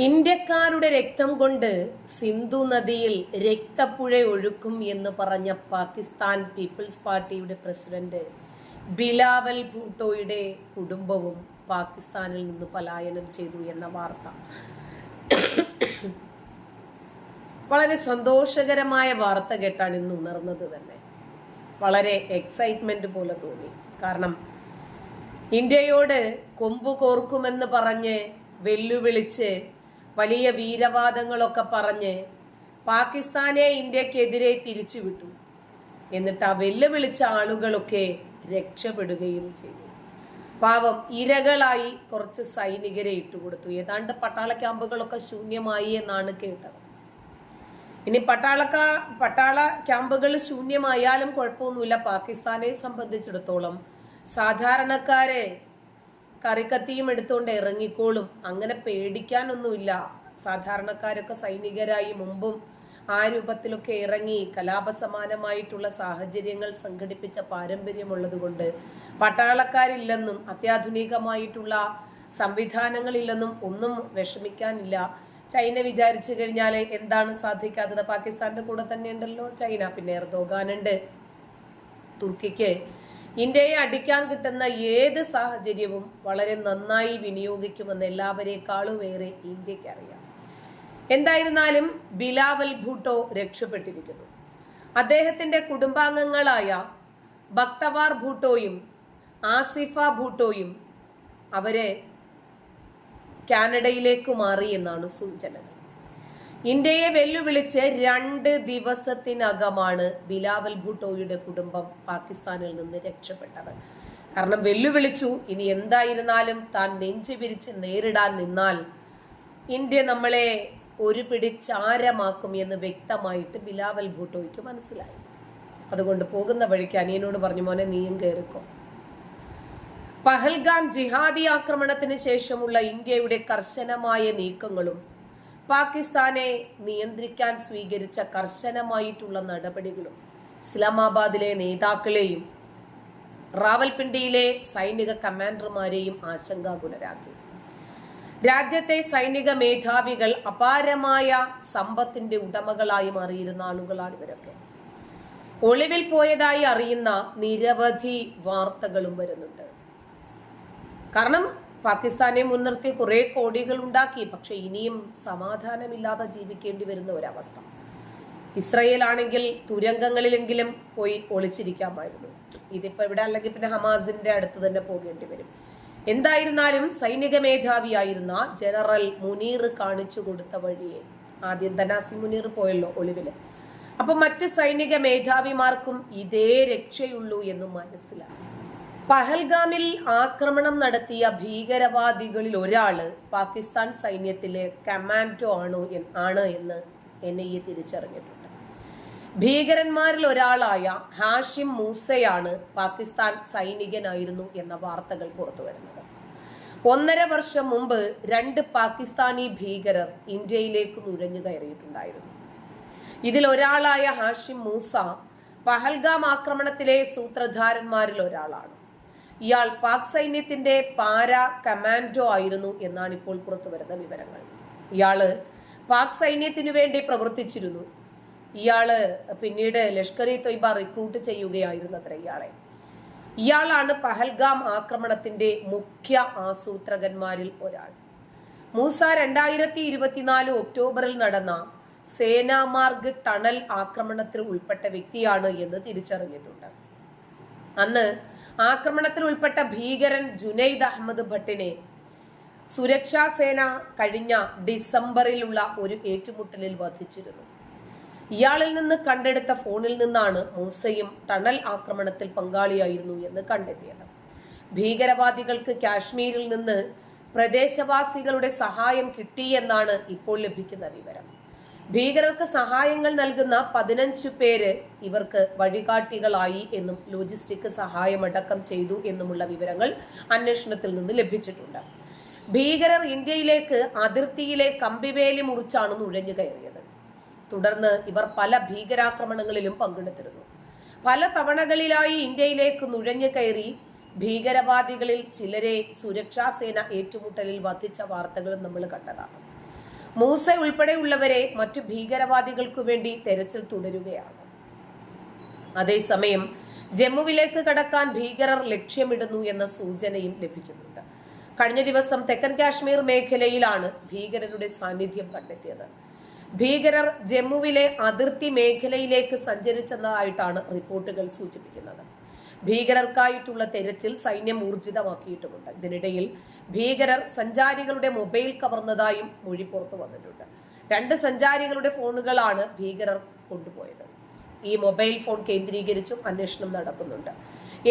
ഇന്ത്യക്കാരുടെ രക്തം കൊണ്ട് സിന്ധു നദിയിൽ രക്തപ്പുഴ ഒഴുക്കും എന്ന് പറഞ്ഞ പാകിസ്ഥാൻ പീപ്പിൾസ് പാർട്ടിയുടെ പ്രസിഡന്റ് ബിലാവൽ ഭൂട്ടോയുടെ കുടുംബവും പാകിസ്ഥാനിൽ നിന്ന് പലായനം ചെയ്തു എന്ന വാർത്ത വളരെ സന്തോഷകരമായ വാർത്ത കേട്ടാണ് ഇന്ന് ഉണർന്നത് തന്നെ. വളരെ എക്സൈറ്റ്മെന്റ് പോലെ തോന്നി. കാരണം ഇന്ത്യയോട് കൊമ്പു കോർക്കുമെന്ന് പറഞ്ഞ് വെല്ലുവിളിച്ച് വലിയ വീരവാദങ്ങളൊക്കെ പറഞ്ഞ് പാകിസ്ഥാനെ ഇന്ത്യക്കെതിരെ തിരിച്ചുവിട്ടു. എന്നിട്ട് ആ വെല്ലുവിളിച്ച ആളുകളൊക്കെ രക്ഷപ്പെടുകയും ചെയ്തു. പാവം ഇരകളായി കുറച്ച് സൈനികരെ ഇട്ടുകൊടുത്തു. ഏതാണ്ട് പട്ടാള ക്യാമ്പുകളൊക്കെ ശൂന്യമായി എന്നാണ് കേട്ടത്. ഇനി പട്ടാള ക്യാമ്പുകൾ ശൂന്യമായാലും കുഴപ്പമൊന്നുമില്ല. പാകിസ്ഥാനെ സംബന്ധിച്ചിടത്തോളം സാധാരണക്കാരെ കറിക്കത്തിയും എടുത്തുകൊണ്ട് ഇറങ്ങിക്കോളും. അങ്ങനെ പേടിക്കാനൊന്നുമില്ല. സാധാരണക്കാരൊക്കെ സൈനികരായി മുമ്പും ആ രൂപത്തിലൊക്കെ ഇറങ്ങി കലാപസമാനമായിട്ടുള്ള സാഹചര്യങ്ങൾ സംഘടിപ്പിച്ച പാരമ്പര്യമുള്ളത് കൊണ്ട് പട്ടാളക്കാരില്ലെന്നും അത്യാധുനികമായിട്ടുള്ള സംവിധാനങ്ങളില്ലെന്നും ഒന്നും വിഷമിക്കാനില്ല. ചൈന വിചാരിച്ചു കഴിഞ്ഞാൽ എന്താണ് സാധിക്കാത്തത്? പാകിസ്ഥാന്റെ കൂടെ തന്നെ ഉണ്ടല്ലോ ചൈന. പിന്നെ എർദോഗാനുണ്ട്. തുർക്കിക്ക് ഇന്ത്യയെ അടിക്കാൻ കിട്ടുന്ന ഏത് സാഹചര്യവും വളരെ നന്നായി വിനിയോഗിക്കുമെന്ന് എല്ലാവരെക്കാളും ഏറെ ഇന്ത്യക്ക് അറിയാം. എന്തായിരുന്നാലും ബിലാവൽ ഭൂട്ടോ രക്ഷപ്പെട്ടിരിക്കുന്നു. അദ്ദേഹത്തിന്റെ കുടുംബാംഗങ്ങളായ ബക്തവാർ ഭൂട്ടോയും ആസിഫ ഭൂട്ടോയും അവരെ കാനഡയിലേക്ക് മാറി എന്നാണ് സൂചനകൾ. ഇന്ത്യയെ വെല്ലുവിളിച്ച് 2 ദിവസത്തിനകമാണ് ബിലാവൽ ഭൂട്ടോയുടെ കുടുംബം പാകിസ്ഥാനിൽ നിന്ന് രക്ഷപ്പെട്ടത്. കാരണം വെല്ലുവിളിച്ചു. ഇനി എന്തായിരുന്നാലും താൻ നെഞ്ചു വിരിച്ച് നേരിടാൻ നിന്നാൽ ഇന്ത്യ നമ്മളെ ഒരു പിടി ചാരമാക്കും എന്ന് വ്യക്തമായിട്ട് ബിലാവൽ ഭൂട്ടോയ്ക്ക് മനസ്സിലായി. അതുകൊണ്ട് പോകുന്ന വഴിക്ക് അനിയനോട് പറഞ്ഞു, മോനെ നീയും കയറിക്കോ. പഹൽഗാം ജിഹാദി ആക്രമണത്തിന് ശേഷമുള്ള ഇന്ത്യയുടെ കർശനമായ നീക്കങ്ങളും പാകിസ്ഥാനെ നിയന്ത്രിക്കാൻ സ്വീകരിച്ച കർശനമായിട്ടുള്ള നടപടികളും ഇസ്ലാമാബാദിലെ നേതാക്കളെയും റാവൽപിണ്ടിയിലെ സൈനിക കമാൻഡർമാരെയും ആശങ്കാകുലരാക്കി. രാജ്യത്തെ സൈനിക മേധാവികൾ അപാരമായ സമ്പത്തിന്റെ ഉടമകളായി മാറിയിരുന്ന ആളുകളാണ് ഇവരൊക്കെ. ഒളിവിൽ പോയതായി അറിയുന്ന നിരവധി വാർത്തകളും വരുന്നുണ്ട്. കാരണം പാകിസ്ഥാനെ മുൻനിർത്തി കുറെ കോടികൾ ഉണ്ടാക്കി. പക്ഷെ ഇനിയും സമാധാനമില്ലാതെ ജീവിക്കേണ്ടി വരുന്ന ഒരവസ്ഥ. ഇസ്രയേൽ ആണെങ്കിൽ തുരങ്കങ്ങളിലെങ്കിലും പോയി ഒളിച്ചിരിക്കാമായിരുന്നു. ഇതിപ്പോ ഇവിടെ അല്ലെങ്കിൽ പിന്നെ ഹമാസിന്റെ അടുത്ത് തന്നെ പോകേണ്ടി വരും. എന്തായിരുന്നാലും സൈനിക മേധാവിയായിരുന്ന ജനറൽ മുനീർ കാണിച്ചു കൊടുത്ത വഴിയെ ആദ്യം ധനാസി മുനീർ പോയല്ലോ ഒളിവില്. അപ്പൊ മറ്റ് സൈനിക മേധാവിമാർക്കും ഇതേ രക്ഷയുള്ളൂ എന്ന് മനസ്സിലായി. പഹൽഗാമിൽ ആക്രമണം നടത്തിയ ഭീകരവാദികളിൽ ഒരാള് പാകിസ്ഥാൻ സൈന്യത്തിലെ കമാൻഡോ ആണ് എന്ന് NIA തിരിച്ചറിഞ്ഞിട്ടുണ്ട്. ഭീകരന്മാരിൽ ഒരാളായ ഹാഷിം മൂസയാണ് പാകിസ്ഥാൻ സൈനികനായിരുന്നു എന്ന വാർത്തകൾ പുറത്തു വരുന്നത്. 1.5 വർഷം മുമ്പ് 2 പാകിസ്ഥാനി ഭീകരർ ഇന്ത്യയിലേക്ക് നുഴഞ്ഞു കയറിയിട്ടുണ്ടായിരുന്നു. ഇതിൽ ഒരാളായ ഹാഷിം മൂസ പഹൽഗാം ആക്രമണത്തിലെ സൂത്രധാരന്മാരിൽ ഒരാളാണ്. ഇയാൾ പാക് സൈന്യത്തിന്റെ പാരാ കമാൻഡോ ആയിരുന്നു എന്നാണ് ഇപ്പോൾ പുറത്തു വരുന്ന വിവരങ്ങൾ. ഇയാള് പാക് സൈന്യത്തിനു വേണ്ടി പ്രവർത്തിച്ചിരുന്നു. ഇയാള് പിന്നീട് ലഷ്കർ ഇ തൊയ്ബ റിക്രൂട്ട് ചെയ്യുകയായിരുന്നു അത്ര ഇയാളാണ് പഹൽഗാം ആക്രമണത്തിന്റെ മുഖ്യ ആസൂത്രകന്മാരിൽ ഒരാൾ. മൂസ 2024 ഒക്ടോബറിൽ നടന്ന സേനാമാർഗ് ടണൽ ആക്രമണത്തിൽ ഉൾപ്പെട്ട വ്യക്തിയാണ് എന്ന് തിരിച്ചറിഞ്ഞിട്ടുണ്ട്. അന്ന് ആക്രമണത്തിൽ ഉൾപ്പെട്ട ഭീകരൻ ജുനൈദ് അഹമ്മദ് ഭട്ടിനെ സുരക്ഷാ സേന കഴിഞ്ഞ ഡിസംബറിലുള്ള ഒരു ഏറ്റുമുട്ടലിൽ വധിച്ചിരുന്നു. ഇയാളിൽ നിന്ന് കണ്ടെടുത്ത ഫോണിൽ നിന്നാണ് മൂസയും ടണൽ ആക്രമണത്തിൽ പങ്കാളിയായിരുന്നു എന്ന് കണ്ടെത്തിയത്. ഭീകരവാദികൾക്ക് കാശ്മീരിൽ നിന്ന് പ്രദേശവാസികളുടെ സഹായം കിട്ടിയെന്നാണ് ഇപ്പോൾ ലഭിക്കുന്ന വിവരം. ഭീകരർക്ക് സഹായങ്ങൾ നൽകുന്ന 15 പേര് ഇവർക്ക് വഴികാട്ടികളായി എന്നും ലോജിസ്റ്റിക് സഹായമടക്കം ചെയ്തു എന്നുമുള്ള വിവരങ്ങൾ അന്വേഷണത്തിൽ നിന്ന് ലഭിച്ചിട്ടുണ്ട്. ഭീകരർ ഇന്ത്യയിലേക്ക് അതിർത്തിയിലെ കമ്പിവേലി മുറിച്ചാണ് നുഴഞ്ഞു കയറിയത്. തുടർന്ന് ഇവർ പല ഭീകരാക്രമണങ്ങളിലും പങ്കെടുത്തിരുന്നു. പല തവണകളിലായി ഇന്ത്യയിലേക്ക് നുഴഞ്ഞു കയറി ഭീകരവാദികളിൽ ചിലരെ സുരക്ഷാ സേന ഏറ്റുമുട്ടലിൽ വധിച്ച വാർത്തകളും നമ്മൾ കണ്ടതാണ്. മൂസ ഉൾപ്പെടെയുള്ളവരെ മറ്റു ഭീകരവാദികൾക്കു വേണ്ടി തെരച്ചിൽ തുടരുകയാണ്. അതേസമയം ജമ്മുവിലേക്ക് കടക്കാൻ ഭീകരർ ലക്ഷ്യമിടുന്നു എന്ന സൂചനയും ലഭിക്കുന്നുണ്ട്. കഴിഞ്ഞ ദിവസം തെക്കൻ കാശ്മീർ മേഖലയിലാണ് ഭീകരരുടെ സാന്നിധ്യം കണ്ടെത്തിയത്. ഭീകരർ ജമ്മുവിലെ അതിർത്തി മേഖലയിലേക്ക് സഞ്ചരിച്ചതായിട്ടാണ് റിപ്പോർട്ടുകൾ സൂചിപ്പിക്കുന്നത്. ഭീകരർക്കായിട്ടുള്ള തെരച്ചിൽ സൈന്യം ഊർജിതമാക്കിയിട്ടുമുണ്ട്. ഇതിനിടയിൽ ഭീകരർ സഞ്ചാരികളുടെ മൊബൈൽ കവർന്നതായും മൊഴി പുറത്തു വന്നിട്ടുണ്ട്. 2 സഞ്ചാരികളുടെ ഫോണുകളാണ് ഭീകരർ കൊണ്ടുപോയത്. ഈ മൊബൈൽ ഫോൺ കേന്ദ്രീകരിച്ചും അന്വേഷണം നടക്കുന്നുണ്ട്.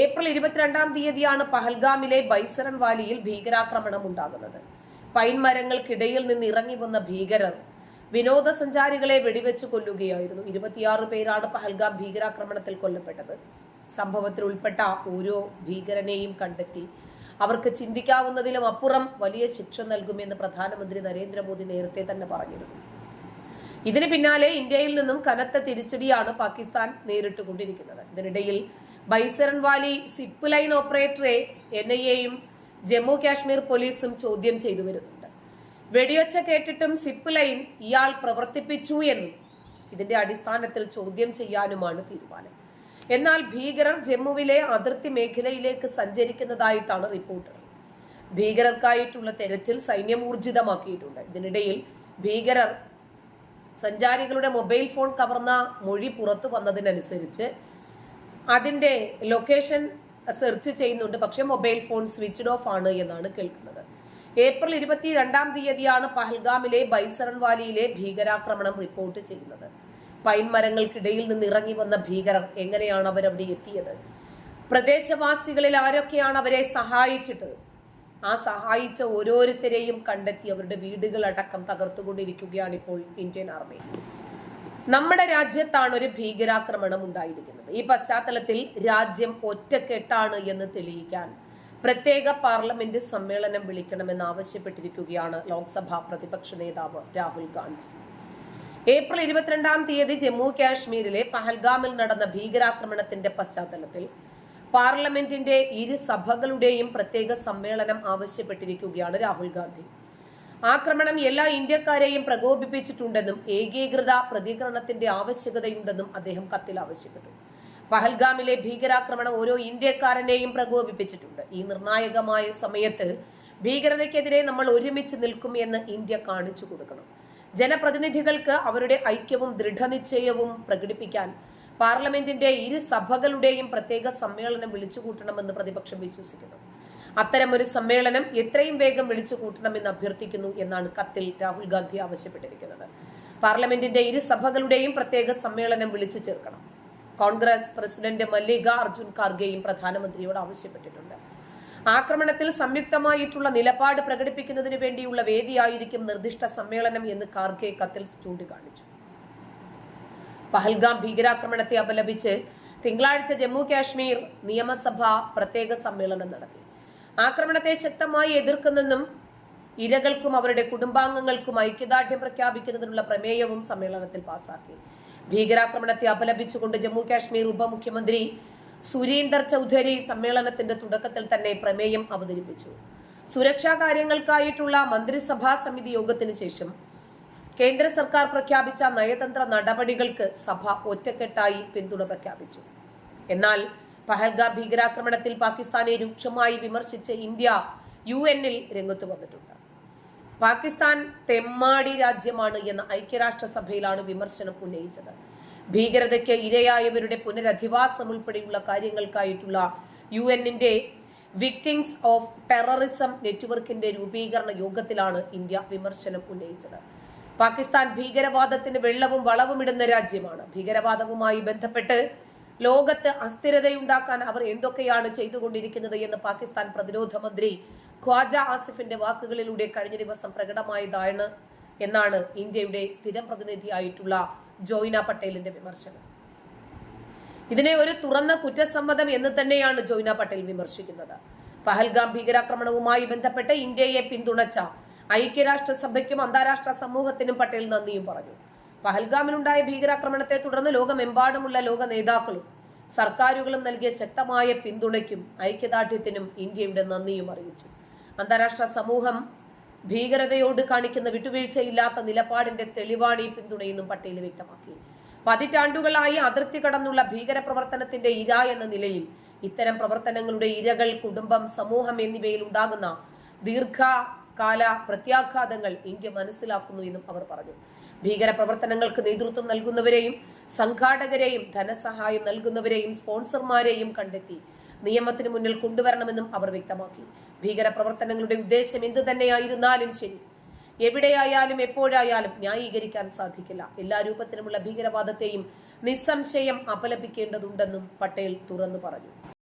ഏപ്രിൽ 22-ാം തീയതിയാണ് പഹൽഗാമിലെ ബൈസറൻ വാലിയിൽ ഭീകരാക്രമണം ഉണ്ടാകുന്നത്. പൈൻ മരങ്ങൾക്കിടയിൽ നിന്ന് ഇറങ്ങി വന്ന ഭീകരർ വിനോദസഞ്ചാരികളെ വെടിവെച്ച് കൊല്ലുകയായിരുന്നു. 26 പേരാണ് പഹൽഗാം ഭീകരാക്രമണത്തിൽ കൊല്ലപ്പെട്ടത്. സംഭവത്തിൽ ഉൾപ്പെട്ട ഓരോ ഭീകരനെയും കണ്ടെത്തി അവർക്ക് ചിന്തിക്കാവുന്നതിലും അപ്പുറം വലിയ ശിക്ഷ നൽകുമെന്ന് പ്രധാനമന്ത്രി നരേന്ദ്രമോദി നേരത്തെ തന്നെ പറഞ്ഞിരുന്നു. ഇതിന് പിന്നാലെ ഇന്ത്യയിൽ നിന്നും കനത്ത തിരിച്ചടിയാണ് പാകിസ്ഥാൻ നേരിട്ടുകൊണ്ടിരിക്കുന്നത്. ഇതിനിടയിൽ ബൈസറൻ വാലി സിപ്പ് ലൈൻ ഓപ്പറേറ്ററെ NIA-യും ജമ്മു കാശ്മീർ പോലീസും ചോദ്യം ചെയ്തു വരുന്നുണ്ട്. വെടിയൊച്ച കേട്ടിട്ടും സിപ്പ് ലൈൻ ഇയാൾ പ്രവർത്തിപ്പിച്ചു എന്നും ഇതിന്റെ അടിസ്ഥാനത്തിൽ ചോദ്യം ചെയ്യാനുമാണ് തീരുമാനം. എന്നാൽ ഭീകരർ ജമ്മുവിലെ അതിർത്തി മേഖലയിലേക്ക് സഞ്ചരിക്കുന്നതായിട്ടാണ് റിപ്പോർട്ടുകൾ. ഭീകരർക്കായിട്ടുള്ള തെരച്ചിൽ സൈന്യം ഊർജിതമാക്കിയിട്ടുണ്ട്. ഇതിനിടയിൽ ഭീകരർ സഞ്ചാരികളുടെ മൊബൈൽ ഫോൺ കവർന്ന മൊഴി പുറത്തു വന്നതിനനുസരിച്ച് അതിന്റെ ലൊക്കേഷൻ സെർച്ച് ചെയ്യുന്നുണ്ട്. പക്ഷെ മൊബൈൽ ഫോൺ സ്വിച്ച്ഡ് ഓഫ് ആണ് എന്നാണ് കേൾക്കുന്നത്. ഏപ്രിൽ 22-ാം തീയതിയാണ് പഹൽഗാമിലെ ബൈസറൻ വാലിയിലെ ഭീകരാക്രമണം റിപ്പോർട്ട് ചെയ്യുന്നത്. പൈൻ മരങ്ങൾക്കിടയിൽ നിന്ന് ഇറങ്ങി വന്ന ഭീകരർ എങ്ങനെയാണ് അവരവിടെ എത്തിയത്? പ്രദേശവാസികളിൽ ആരൊക്കെയാണ് അവരെ സഹായിച്ചിട്ടത്? ആ സഹായിച്ച ഓരോരുത്തരെയും കണ്ടെത്തി അവരുടെ വീടുകളടക്കം തകർത്തുകൊണ്ടിരിക്കുകയാണ് ഇപ്പോൾ ഇന്ത്യൻ ആർമി. നമ്മുടെ രാജ്യത്താണ് ഒരു ഭീകരാക്രമണം ഉണ്ടായിരിക്കുന്നത്. ഈ പശ്ചാത്തലത്തിൽ രാജ്യം ഒറ്റക്കെട്ടാണ് എന്ന് തെളിയിക്കാൻ പ്രത്യേക പാർലമെന്റ് സമ്മേളനം വിളിക്കണമെന്ന് ആവശ്യപ്പെട്ടിരിക്കുകയാണ് ലോക്സഭാ പ്രതിപക്ഷ നേതാവ് രാഹുൽ ഗാന്ധി. ഏപ്രിൽ 22-ാം തീയതി ജമ്മു കാശ്മീരിലെ പഹൽഗാമിൽ നടന്ന ഭീകരാക്രമണത്തിന്റെ പശ്ചാത്തലത്തിൽ പാർലമെന്റിന്റെ 2 സഭകളുടെയും പ്രത്യേക സമ്മേളനം ആവശ്യപ്പെട്ടിരിക്കുകയാണ് രാഹുൽ ഗാന്ധി. ആക്രമണം എല്ലാ ഇന്ത്യക്കാരെയും പ്രകോപിപ്പിച്ചിട്ടുണ്ടെന്നും ഏകീകൃത പ്രതികരണത്തിന്റെ ആവശ്യകതയുണ്ടെന്നും അദ്ദേഹം കത്തിൽ ആവശ്യപ്പെട്ടു. പഹൽഗാമിലെ ഭീകരാക്രമണം ഓരോ ഇന്ത്യക്കാരനെയും പ്രകോപിപ്പിച്ചിട്ടുണ്ട്. ഈ നിർണായകമായ സമയത്ത് ഭീകരതയ്ക്കെതിരെ നമ്മൾ ഒരുമിച്ച് നിൽക്കും എന്ന് ഇന്ത്യ കാണിച്ചു കൊടുക്കണം. ജനപ്രതിനിധികൾക്ക് അവരുടെ ഐക്യവും ദൃഢനിശ്ചയവും പ്രകടിപ്പിക്കാൻ പാർലമെന്റിന്റെ 2 സഭകളുടെയും പ്രത്യേക സമ്മേളനം വിളിച്ചുകൂട്ടണമെന്ന് പ്രതിപക്ഷം വിശ്വസിക്കുന്നു. അത്തരമൊരു സമ്മേളനം എത്രയും വേഗം വിളിച്ചുകൂട്ടണമെന്ന് അഭ്യർത്ഥിക്കുന്നു എന്നാണ് കത്തിൽ രാഹുൽ ഗാന്ധി ആവശ്യപ്പെട്ടിരിക്കുന്നത്. പാർലമെന്റിന്റെ 2 സഭകളുടെയും പ്രത്യേക സമ്മേളനം വിളിച്ചു ചേർക്കണം. കോൺഗ്രസ് പ്രസിഡന്റ് മല്ലികാർജുൻ ഖാർഗെയും പ്രധാനമന്ത്രിയോട് ആവശ്യപ്പെട്ടിട്ടുണ്ട്. ആക്രമണത്തിൽ സംയുക്തമായിട്ടുള്ള നിലപാട് പ്രകടിപ്പിക്കുന്നതിന് വേണ്ടിയുള്ള വേദിയായിരിക്കും നിർദ്ദിഷ്ട സമ്മേളനം എന്ന് ഖാർഗെ കത്തിൽ ചൂണ്ടിക്കാണിച്ചു. പഹൽഗാം ഭീകരാക്രമണത്തെ അപലപിച്ച് തിങ്കളാഴ്ച ജമ്മു കാശ്മീർ നിയമസഭ പ്രത്യേക സമ്മേളനം നടത്തി. ആക്രമണത്തെ ശക്തമായി എതിർക്കുന്നെന്നും ഇരകൾക്കും അവരുടെ കുടുംബാംഗങ്ങൾക്കും ഐക്യദാർഢ്യം പ്രഖ്യാപിക്കുന്നതിനുള്ള പ്രമേയവും സമ്മേളനത്തിൽ പാസാക്കി. ഭീകരാക്രമണത്തെ അപലപിച്ചുകൊണ്ട് ജമ്മു കാശ്മീർ ഉപമുഖ്യമന്ത്രി സുരീന്ദർ ചൌധരി സമ്മേളനത്തിന്റെ തുടക്കത്തിൽ തന്നെ പ്രമേയം അവതരിപ്പിച്ചു. സുരക്ഷാ കാര്യങ്ങൾക്കായിട്ടുള്ള മന്ത്രിസഭാ സമിതി യോഗത്തിന് ശേഷം കേന്ദ്ര സർക്കാർ പ്രഖ്യാപിച്ച നയതന്ത്ര നടപടികൾക്ക് സഭ ഒറ്റക്കെട്ടായി പിന്തുണ പ്രഖ്യാപിച്ചു. എന്നാൽ പഹൽഗാം ഭീകരാക്രമണത്തിൽ പാകിസ്ഥാനെ രൂക്ഷമായി വിമർശിച്ച് ഇന്ത്യ UN-ൽ രംഗത്ത് വന്നിട്ടുണ്ട്. പാകിസ്ഥാൻ തെമ്മാടി രാജ്യമാണ് എന്ന ഐക്യരാഷ്ട്രസഭയിലാണ് വിമർശനം ഉന്നയിച്ചത്. ഭീകരതയ്ക്ക് ഇരയായവരുടെ പുനരധിവാസം ഉൾപ്പെടെയുള്ള കാര്യങ്ങൾക്കായിട്ടുള്ള UN-ന്റെ വിക്ടിംസ് ഓഫ് ടെററിസം നെറ്റ്വർക്കിന്റെ രൂപീകരണ യോഗത്തിലാണ് ഇന്ത്യ വിമർശനം ഉന്നയിച്ചത്. പാകിസ്ഥാൻ ഭീകരവാദത്തിന് വെള്ളവും വളവും ഇടുന്ന രാജ്യമാണ്. ഭീകരവാദവുമായി ബന്ധപ്പെട്ട് ലോകത്ത് അസ്ഥിരതയുണ്ടാക്കാൻ അവർ എന്തൊക്കെയാണ് ചെയ്തുകൊണ്ടിരിക്കുന്നത് എന്ന് പാകിസ്ഥാൻ പ്രതിരോധ മന്ത്രി ഖ്വാജ ആസിഫിന്റെ വാക്കുകളിലൂടെ കഴിഞ്ഞ ദിവസം പ്രകടമായതാണ് എന്നാണ് ഇന്ത്യയുടെ സ്ഥിരം പ്രതിനിധിയായിട്ടുള്ള ജോയ്ന പട്ടേലിന്റെ വിമർശനം. ഇതിനെ ഒരു തുറന്ന കുറ്റസമ്മതം എന്ന് തന്നെയാണ് ജോയ്ന പട്ടേൽ വിമർശിക്കുന്നത്. പഹൽഗാം ഭീകരാക്രമണവുമായി ബന്ധപ്പെട്ട് ഇന്ത്യയെ പിന്തുണച്ച ഐക്യരാഷ്ട്രസഭയ്ക്കും അന്താരാഷ്ട്ര സമൂഹത്തിനും പട്ടേൽ നന്ദിയും പറഞ്ഞു. പഹൽഗാമിലുണ്ടായ ഭീകരാക്രമണത്തെ തുടർന്ന് ലോകമെമ്പാടുമുള്ള ലോക നേതാക്കളും സർക്കാരുകളും നൽകിയ ശക്തമായ പിന്തുണയ്ക്കും ഐക്യദാർഢ്യത്തിനും ഇന്ത്യയുടെ നന്ദിയും അറിയിച്ചു. അന്താരാഷ്ട്ര സമൂഹം ഭീകരതയോട് കാണിക്കുന്ന വിട്ടുവീഴ്ചയില്ലാത്ത നിലപാടിന്റെ തെളിവാണ് ഈ പിന്തുണയെന്നും പട്ടേൽ വ്യക്തമാക്കി. പതിറ്റാണ്ടുകളായി അതിർത്തി കടന്നുള്ള ഭീകര പ്രവർത്തനത്തിന്റെ ഇര എന്ന നിലയിൽ ഇത്തരം പ്രവർത്തനങ്ങളുടെ ഇരകൾ, കുടുംബം, സമൂഹം എന്നിവയിൽ ഉണ്ടാകുന്ന ദീർഘകാല പ്രത്യാഘാതങ്ങൾ ഇന്ത്യ മനസ്സിലാക്കുന്നു എന്നും അവർ പറഞ്ഞു. ഭീകര പ്രവർത്തനങ്ങൾക്ക് നേതൃത്വം നൽകുന്നവരെയും സംഘാടകരെയും ധനസഹായം നൽകുന്നവരെയും സ്പോൺസർമാരെയും കണ്ടെത്തി നിയമത്തിന് മുന്നിൽ കൊണ്ടുവരണമെന്നും അവർ വ്യക്തമാക്കി. ഭീകര പ്രവർത്തനങ്ങളുടെ ഉദ്ദേശം എന്ത് തന്നെയായിരുന്നാലും ശരി, എവിടെയായാലും എപ്പോഴായാലും ന്യായീകരിക്കാൻ സാധിക്കില്ല. എല്ലാ രൂപത്തിലുമുള്ള ഭീകരവാദത്തെയും നിസ്സംശയം അപലപിക്കേണ്ടതുണ്ടെന്നും പട്ടേൽ തുറന്നു പറഞ്ഞു.